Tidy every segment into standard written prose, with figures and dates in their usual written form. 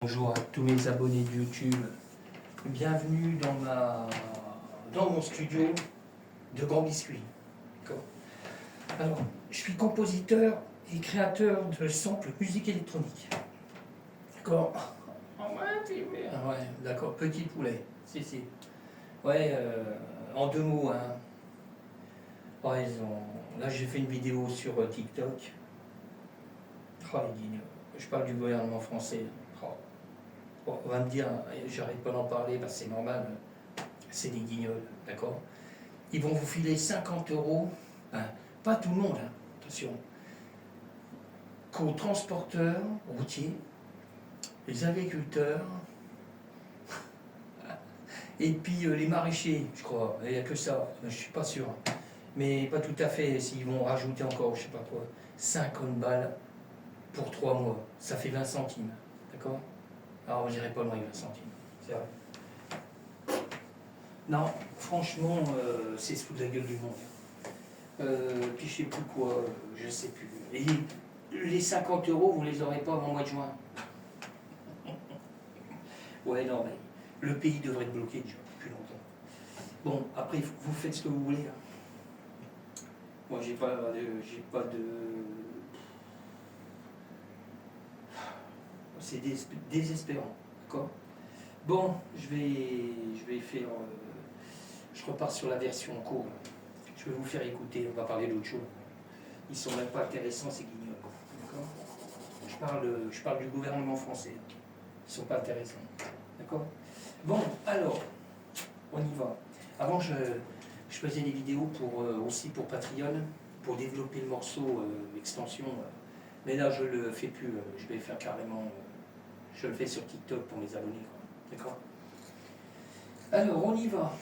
Bonjour à tous mes abonnés de YouTube, bienvenue dans mon studio de Grand Biscuit. Alors, je suis compositeur et créateur de samples musique électronique. D'accord. Ouais, d'accord, petit poulet, si. Ouais, en deux mots, hein. Ouais, là j'ai fait une vidéo sur TikTok. Oh, je parle du gouvernement français. Oh. Bon, on va me dire, j'arrête pas d'en parler, bah c'est normal, c'est des guignols, d'accord. Ils vont vous filer 50 €, hein, pas tout le monde, hein, attention, qu'aux transporteurs routiers, les agriculteurs, et puis les maraîchers, je crois, il n'y a que ça, je suis pas sûr, mais pas tout à fait, s'ils vont rajouter encore, je sais pas quoi, 50 balles pour 3 mois, ça fait 20 centimes, d'accord. Alors j'irai pas loin avec 20 centimes, c'est vrai. Non, franchement, c'est sous la gueule du monde. Puis je sais plus quoi, je sais plus. Et les 50 €, vous les aurez pas avant le mois de juin. Ouais, non, mais le pays devrait être bloqué déjà depuis longtemps. Bon, après, vous faites ce que vous voulez. Moi, j'ai pas de. C'est désespérant, d'accord. Bon, je vais faire. Je repars sur la version en cours. Je vais vous faire écouter, on va parler d'autre chose. Ils sont même pas intéressants, ces guignols. D'accord. Je parle du gouvernement français. Ils sont pas intéressants. D'accord. Bon, alors, on y va. Avant, je faisais des vidéos aussi pour Patreon, pour développer le morceau extension. Mais là, je le fais plus. Je vais faire carrément. Je le fais sur TikTok pour mes abonnés. D'accord. Alors, on y va.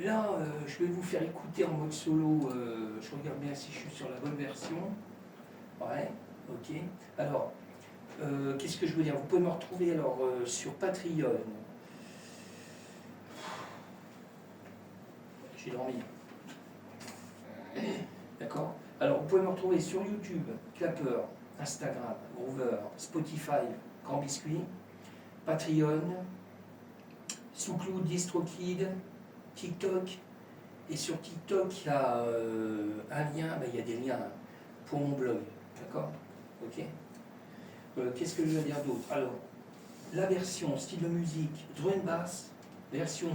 Là, je vais vous faire écouter en mode solo. Je regarde bien si je suis sur la bonne version. Ouais, ok. Alors, qu'est-ce que je veux dire? Vous pouvez me retrouver alors sur Patreon. J'ai dormi. D'accord. Alors, vous pouvez me retrouver sur YouTube, Clapper, Instagram, Groover, Spotify, Grand Biscuit, Patreon, SoundCloud, DistroKid, TikTok. Et sur TikTok, il y a un lien, il y a des liens pour mon blog. D'accord. Ok. Qu'est-ce que je veux dire d'autre? Alors, la version style de musique, drum bass, version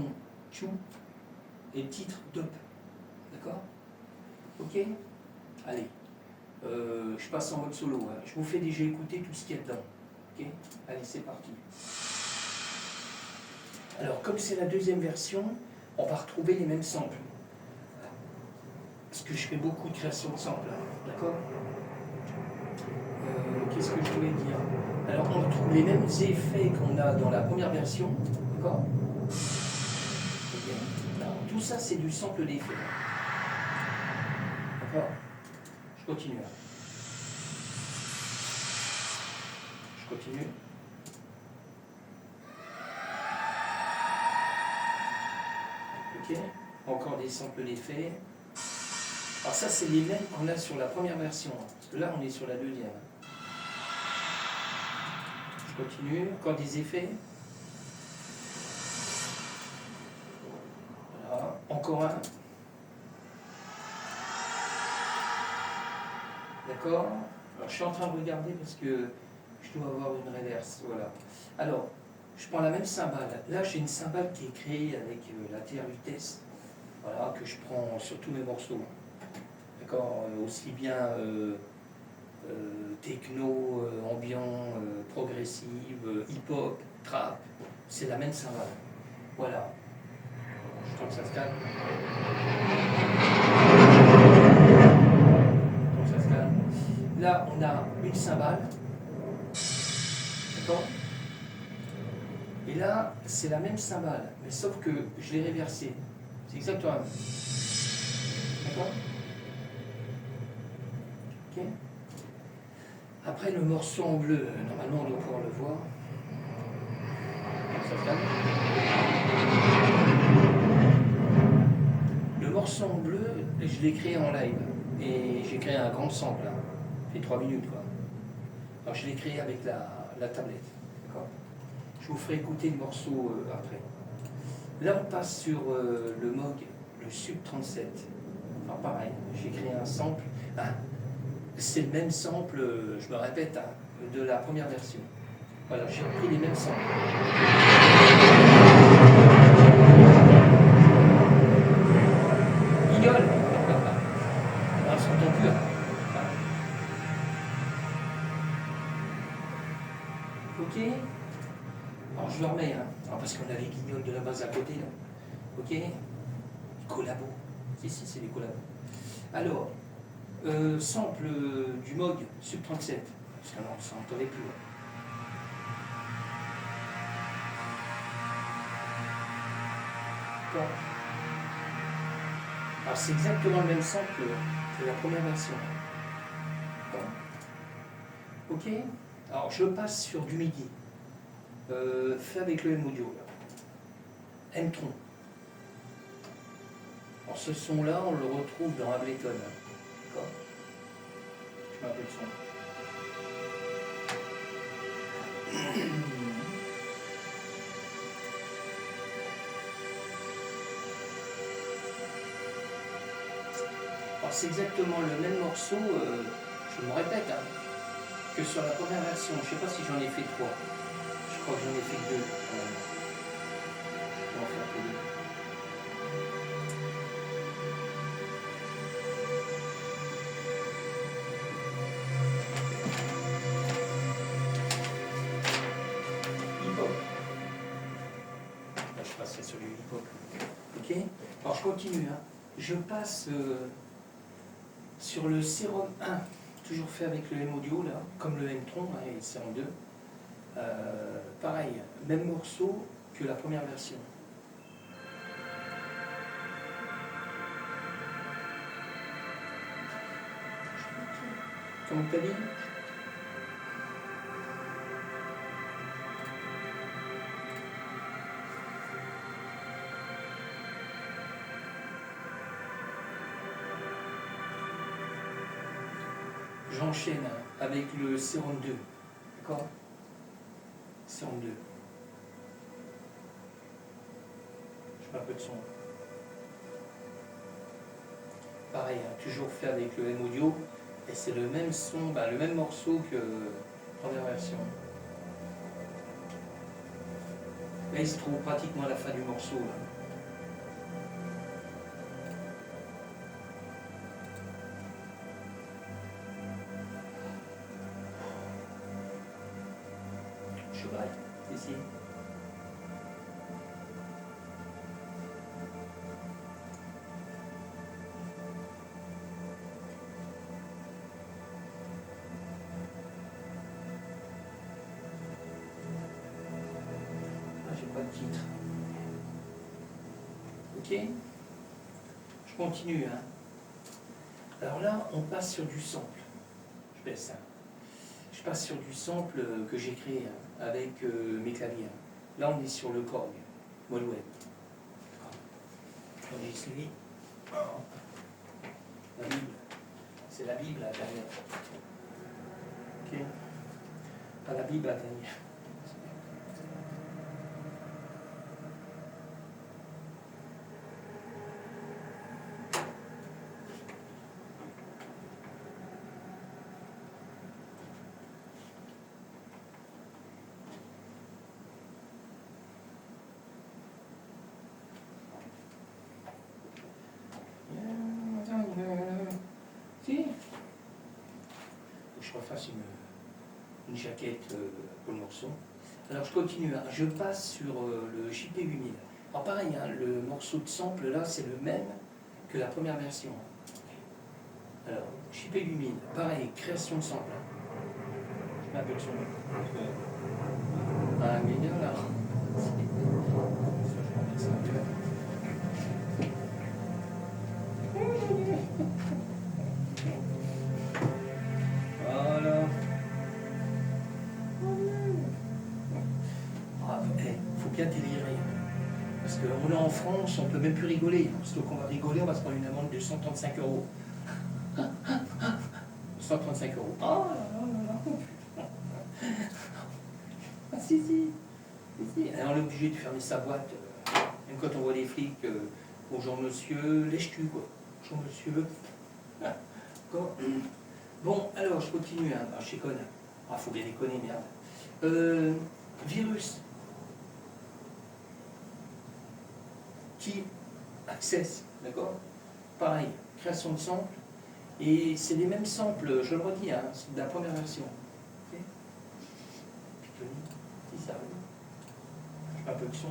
chou et titre dub. D'accord. Ok. Allez. Je passe en mode solo. Hein. Je vous fais déjà écouter tout ce qu'il y a dedans. Ok. Allez, c'est parti. Alors, comme c'est la deuxième version, on va retrouver les mêmes samples. Parce que je fais beaucoup de création de samples. Hein. D'accord. Qu'est-ce que je voulais dire? Alors on retrouve les mêmes effets qu'on a dans la première version, d'accord. Okay. Alors, tout ça c'est du sample d'effet. D'accord. Je continue. Je continue. Ok. Encore des samples d'effet. Alors ça c'est les mêmes qu'on a sur la première version. Parce que là on est sur la deuxième. Je continue, encore des effets. Voilà, encore un. D'accord. Alors je suis en train de regarder parce que je dois avoir une reverse. Voilà. Alors, je prends la même cymbale. Là j'ai une cymbale qui est créée avec la TRU Test. Voilà, que je prends sur tous mes morceaux. D'accord. Aussi bien techno, ambiant, progressive, hip-hop, trap, c'est la même cymbale. Voilà. Je trouve que ça se calme. Donc ça se calme. Là, on a une cymbale. D'accord. Et là, c'est la même cymbale, mais sauf que je l'ai réversée. C'est exactement la même. D'accord. Ok. Après le morceau en bleu, normalement on doit pouvoir le voir. Ça se calme. Le morceau en bleu, je l'ai créé en live. Et j'ai créé un grand sample. Là. Ça fait 3 minutes quoi. Alors je l'ai créé avec la tablette. D'accord. vous ferai écouter le morceau après. Là, on passe sur le Moog, le Sub 37. Alors pareil, j'ai créé un sample. Ah, c'est le même sample, je me répète, hein, de la première version. Voilà, j'ai repris les mêmes samples. Guignol. On s'entend plus. Ok. Alors je le remets, hein. Alors, parce qu'on a les guignols de la base à côté, là. Ok. Les collabos. Si, c'est des collabos. Alors, sample du Moog Sub 37. Parce que non, ça n'entendait plus. Là. Bon. Alors c'est exactement le même sample que la première version. Bon. Ok. Alors je passe sur du MIDI. Fait avec le M-Audio. M-Tron. Alors ce son-là, on le retrouve dans Ableton. D'accord. Je mets un peu de son. Alors c'est exactement le même morceau, je me répète, hein, que sur la première version. Je ne sais pas si j'en ai fait 3. Je crois que j'en ai fait 2. Je vais en faire que 2. Hip-hop. Là, je passerai sur du hip-hop. Ok. Alors je continue. Hein. Je passe sur le Serum 1, toujours fait avec le M-Audio, là, comme le M-Tron hein, et le Serum 2. Pareil, même morceau que la première version. Comment t'as dit? J'enchaîne avec le Serum 2. D'accord? Serum 2. Je mets un peu de son. Pareil, hein, toujours fait avec le M-Audio. Et c'est le même son, le même morceau que la première version. Là, il se trouve pratiquement à la fin du morceau. Là. Cheval, ici. J'ai pas de titre. Ok. Je continue. Hein. Alors là, on passe sur du sample. Je baisse ça. Je passe sur du sample que j'ai créé hein, avec mes claviers. Là, on est sur le Korg, Mollweb. On est ici. La Bible. C'est la Bible à dernière. Ok. Pas la Bible à dernière. Si. Je refasse une jaquette pour le morceau. Alors je continue, hein. Je passe sur le JP8000. Alors pareil, hein, le morceau de sample là, c'est le même que la première version. Alors, JP8000, pareil, création de sample. Je mets un peu de son. Ah, mais là. Voilà. Faut bien délirer. Parce qu'on est en France, on peut même plus rigoler. Plutôt qu'on va rigoler, on va se prendre une amende de 135 €. 135 €. Oh là là là là. Ah si. est obligé de fermer sa boîte. Même quand on voit des flics, bonjour monsieur, lèche-tu quoi. Bonjour monsieur. D'accord. Bon, alors je continue, hein. Je déconne. Ah, faut bien déconner, merde. Virus qui accesse, d'accord. Pareil, création de samples. Et c'est les mêmes samples, je le redis, hein, c'est de la première version. Okay. Si ça arrive. Un peu de son.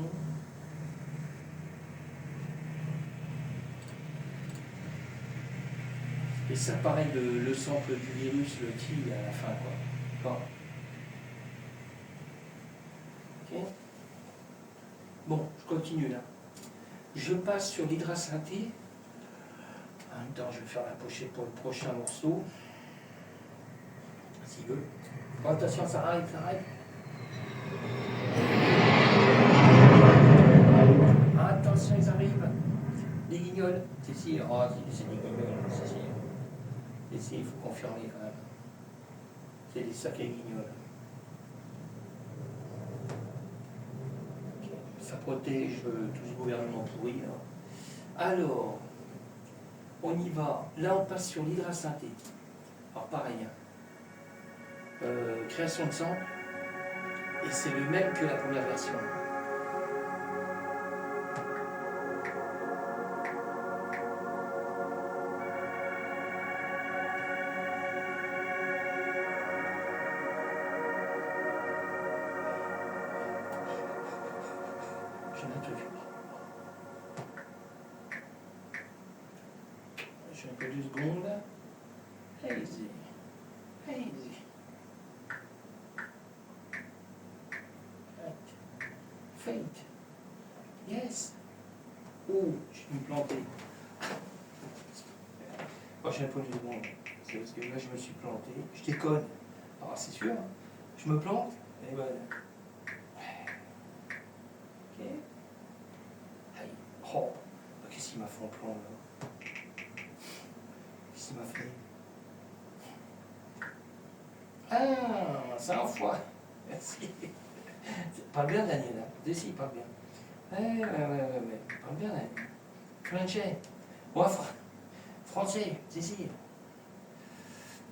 Et ça pareil, le sample du virus, le T à la fin, quoi. Ok. Bon, je continue là. Je passe sur l'hydrasynthé. En même temps, je vais faire la pochette pour le prochain morceau. S'il veut. Bon, attention, ça arrive, ça arrive. Attention, ils arrivent. Des guignols. C'est si. Oh, c'est des guignols. C'est si. Et si, il faut confirmer quand même. C'est des sacrés guignols. Okay. Ça protège tout ce gouvernement pourri. Là. Alors, on y va. Là, on passe sur l'hydrasynthé. Alors, pareil. Création de sample. Et c'est le même que la première version. J'ai un peu 2 secondes. Hazy. Hazy. Fate. Yes. Oh, je suis planté. Oh, j'ai un peu 2 secondes. C'est parce que là, je me suis planté. Je déconne. Alors, c'est sûr. Je me plante. Et voilà. Ok. Aïe. Oh. Qu'est-ce qu'il m'a fait en plan là? Qu'est-ce qu'il m'a fait? Ah, c'est un foie. Merci. Parle bien, Daniel. D'ici, parle bien. Ouais. Parle bien, Daniel. Français. Ouais, français, d'ici.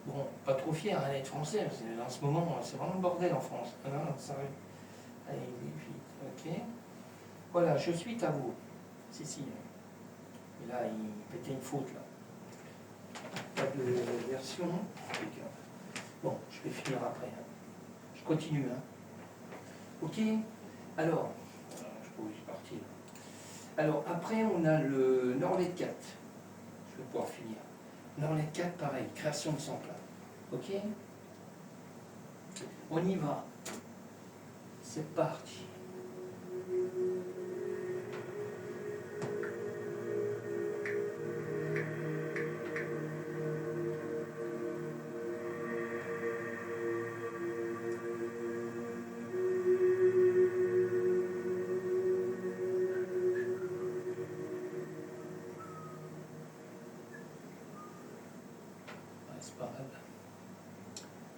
Bon, pas trop fier d'être français, parce que en ce moment, c'est vraiment le bordel en France. Ah non, ça va. Allez, vite, ok. Voilà, je suis à vous. Si. Et là, il pétait une faute, là. Pas de version. Bon, je vais finir après. Hein. Je continue. Hein. Ok. Alors, je sais pas où j'ai parti. Alors, après, on a le Norlet 4. Je vais pouvoir finir. Norlet 4, pareil, création de sample. Ok. On y va. C'est parti.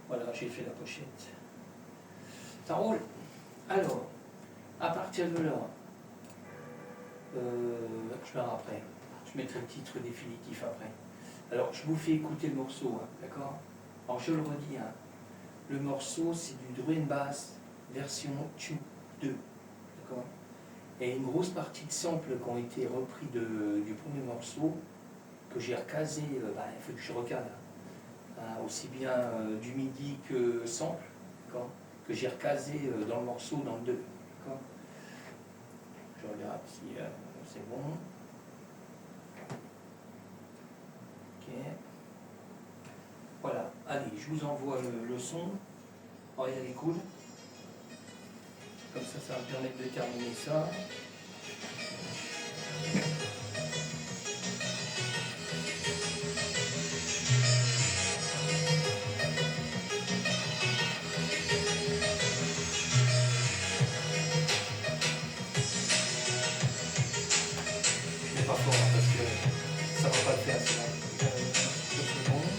Voilà, j'ai fait la pochette. Ça roule. Alors, à partir de là, je verrai après. Je mettrai le titre définitif après. Alors, je vous fais écouter le morceau, hein, d'accord? Alors, je le redis, hein, le morceau, c'est du drum and bass version Tube 2, d'accord? Et une grosse partie de samples qui ont été repris du premier morceau, que j'ai recasé, il faut que je recale. Aussi bien du MIDI que sample, que j'ai recasé dans le morceau, dans le 2. Je regarde si c'est bon. Ok. Voilà, allez, je vous envoie le son. Oh, il est cool. Comme ça va me permettre de terminer ça. Pas fort hein, parce que ça va pas le faire sinon. 2 secondes.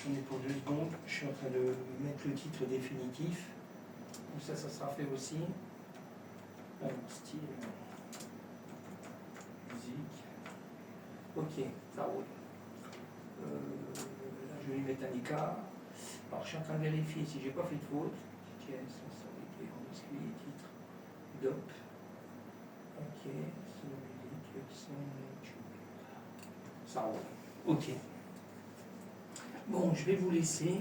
Attendez pour 2 secondes, je suis en train de mettre le titre définitif. Donc ça sera fait aussi. Alors, style, musique. Ok, ça roule. Là, je vais lui mettre un écart. Alors, je suis en train de vérifier si j'ai pas fait de faute. Tiens, sensibilité, en biscuit, titre, DOP. Ok, sonorique, son, ça roule. Ok. Bon, je vais vous laisser.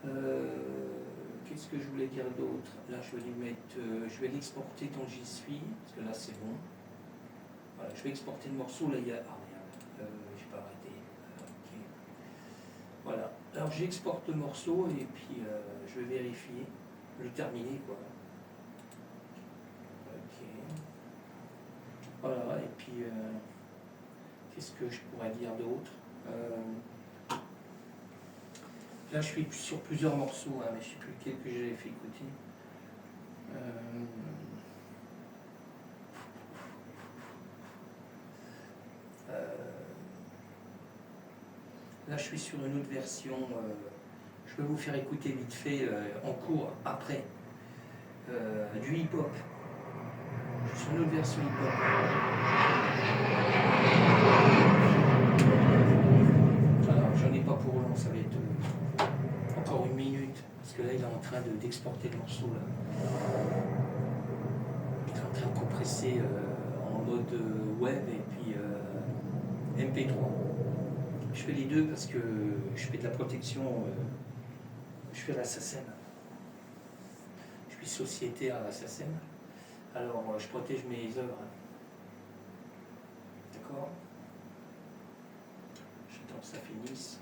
Qu'est-ce que je voulais dire d'autre? Là, je vais lui mettre, je vais l'exporter quand j'y suis, parce que là, c'est bon. Voilà, je vais exporter le morceau. Là, il y a. Ah, merde, j'ai pas arrêté. Ok. Voilà. Alors, j'exporte le morceau et puis je vais vérifier, le terminer, quoi. Ok. Voilà, et puis, qu'est-ce que je pourrais dire d'autre? Là, je suis sur plusieurs morceaux, hein, mais je ne sais plus lequel que j'avais fait écouter. Là, je suis sur une autre version. Je peux vous faire écouter vite fait en cours après du hip-hop. Je suis sur une autre version hip-hop. Alors, j'en ai pas pour long, ça va être encore 1 minute, parce que là, il est en train d'exporter le morceau. Là. Il est en train de compresser en mode web et puis MP3. Je fais les deux parce que je fais de la protection, je fais la SACEM. Je suis sociétaire à la SACEM. Alors, je protège mes œuvres. D'accord? J'attends que ça finisse.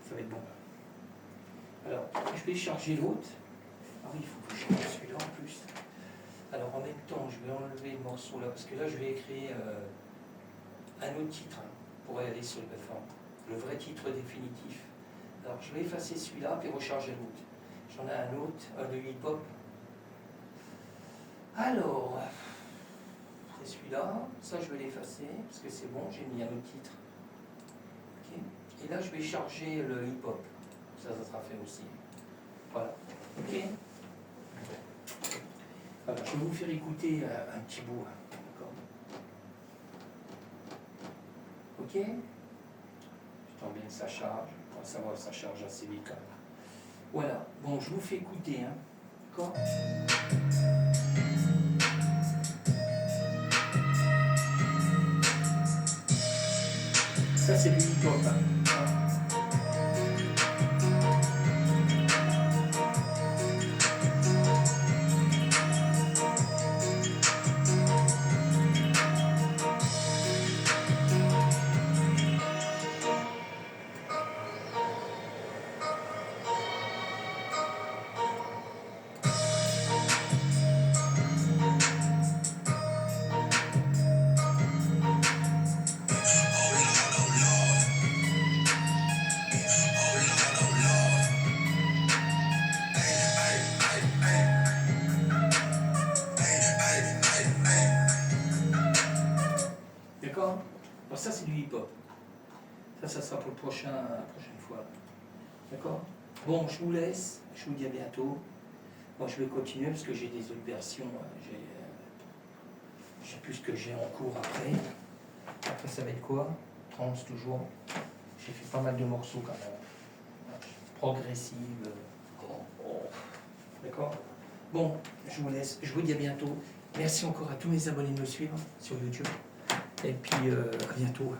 Ça va être bon. Alors, je vais charger l'autre. Ah oui, il faut que je change celui-là en plus. Alors, en même temps, je vais enlever le morceau là, parce que là, je vais créer un autre titre pour aller sur le plateforme. Le vrai titre définitif. Alors, je vais effacer celui-là, puis recharger l'autre. J'en ai un autre, de hip-hop. Alors, c'est celui-là. Ça, je vais l'effacer, parce que c'est bon, j'ai mis un autre titre. Okay. Et là, je vais charger le hip-hop. Ça sera fait aussi. Voilà. Ok. Voilà, je vais vous faire écouter un petit bout. D'accord. Ok. J'attends bien que ça charge. Pour savoir que ça charge assez vite quand même. Voilà. Bon, je vous fais écouter. Hein. D'accord. Ça, c'est du hip-hop. Hein. D'accord. Alors ça, c'est du hip-hop. Ça sera pour la prochaine fois. D'accord. Bon, je vous laisse. Je vous dis à bientôt. Moi, je vais continuer parce que j'ai des autres versions. Je ne sais plus ce que j'ai en cours après. Après, ça va être quoi? Trans toujours. J'ai fait pas mal de morceaux quand même. Progressive. D'accord. Bon, je vous laisse. Je vous dis à bientôt. Merci encore à tous mes abonnés de me suivre sur YouTube. Et puis, à bientôt.